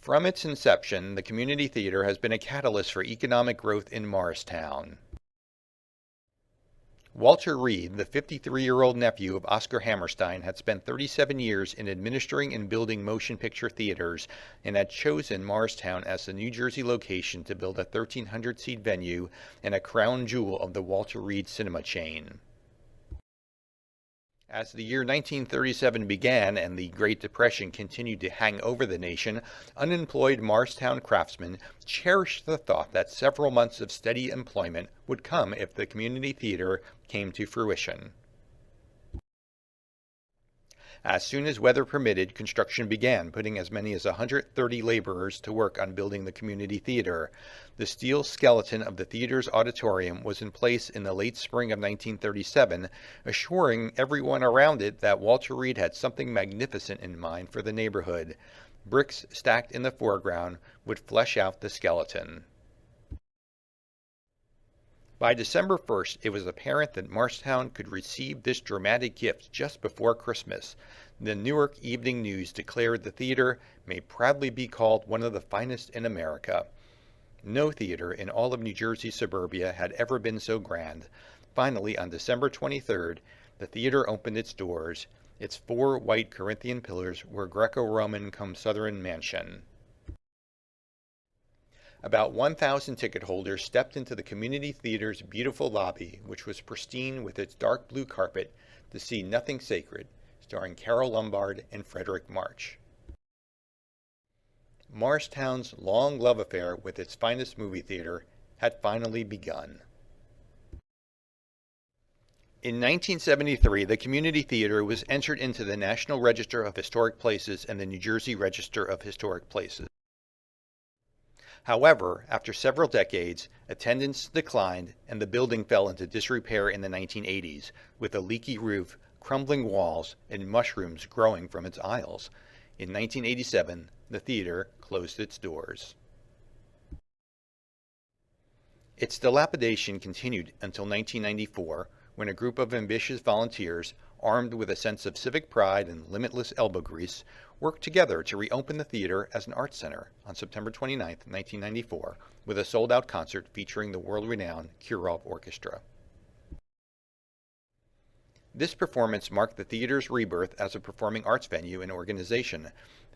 From its inception, the community theater has been a catalyst for economic growth in Morristown. Walter Reed, the 53-year-old nephew of Oscar Hammerstein, had spent 37 years in administering and building motion picture theaters and had chosen Morristown as the New Jersey location to build a 1,300-seat venue and a crown jewel of the Walter Reed cinema chain. As the year 1937 began and the Great Depression continued to hang over the nation, unemployed Morristown craftsmen cherished the thought that several months of steady employment would come if the community theater came to fruition. As soon as weather permitted, construction began, putting as many as 130 laborers to work on building the community theater. The steel skeleton of the theater's auditorium was in place in the late spring of 1937, assuring everyone around it that Walter Reed had something magnificent in mind for the neighborhood. Bricks stacked in the foreground would flesh out the skeleton. By December 1st, it was apparent that Morristown could receive this dramatic gift just before Christmas. The Newark Evening News declared the theater may proudly be called one of the finest in America. No theater in all of New Jersey suburbia had ever been so grand. Finally, on December 23rd, the theater opened its doors. Its 4 white Corinthian pillars were Greco-Roman cum Southern mansion. About 1,000 ticket holders stepped into the community theater's beautiful lobby, which was pristine with its dark blue carpet, to see Nothing Sacred, starring Carole Lombard and Frederick March. Morristown's long love affair with its finest movie theater had finally begun. In 1973, the community theater was entered into the National Register of Historic Places and the New Jersey Register of Historic Places. However, after several decades, attendance declined and the building fell into disrepair in the 1980s, with a leaky roof, crumbling walls, and mushrooms growing from its aisles. In 1987, the theater closed its doors. Its dilapidation continued until 1994, when a group of ambitious volunteers, armed with a sense of civic pride and limitless elbow grease, worked together to reopen the theater as an art center on September 29, 1994, with a sold-out concert featuring the world-renowned Kirov Orchestra. This performance marked the theater's rebirth as a performing arts venue and organization.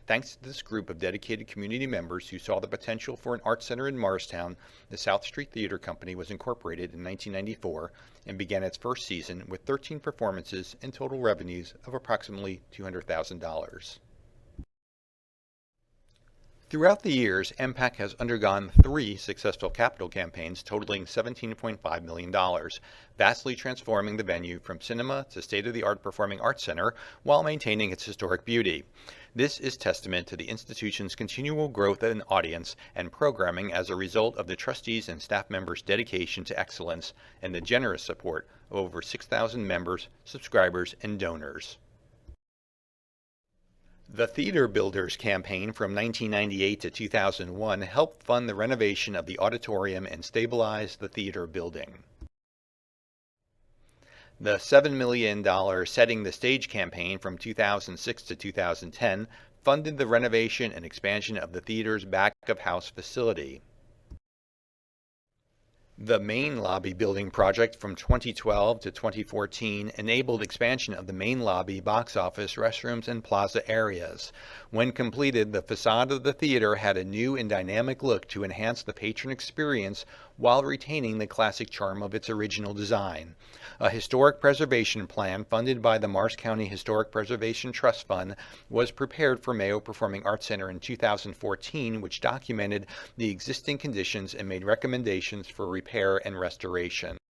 Thanks to this group of dedicated community members who saw the potential for an art center in Morristown, the South Street Theater Company was incorporated in 1994 and began its first season with 13 performances and total revenues of approximately $200,000. Throughout the years, MPAC has undergone 3 successful capital campaigns totaling $17.5 million, vastly transforming the venue from cinema to state-of-the-art performing arts center while maintaining its historic beauty. This is testament to the institution's continual growth in audience and programming as a result of the trustees' and staff members' dedication to excellence and the generous support of over 6,000 members, subscribers, and donors. The Theater Builders campaign from 1998 to 2001 helped fund the renovation of the auditorium and stabilize the theater building. The $7 million Setting the Stage campaign from 2006 to 2010 funded the renovation and expansion of the theater's back-of-house facility. The main lobby building project from 2012 to 2014 enabled expansion of the main lobby, box office, restrooms, and plaza areas. When completed, the facade of the theater had a new and dynamic look to enhance the patron experience while retaining the classic charm of its original design. A historic preservation plan funded by the Morris County Historic Preservation Trust Fund was prepared for Mayo Performing Arts Center in 2014, which documented the existing conditions and made recommendations for repair and restoration.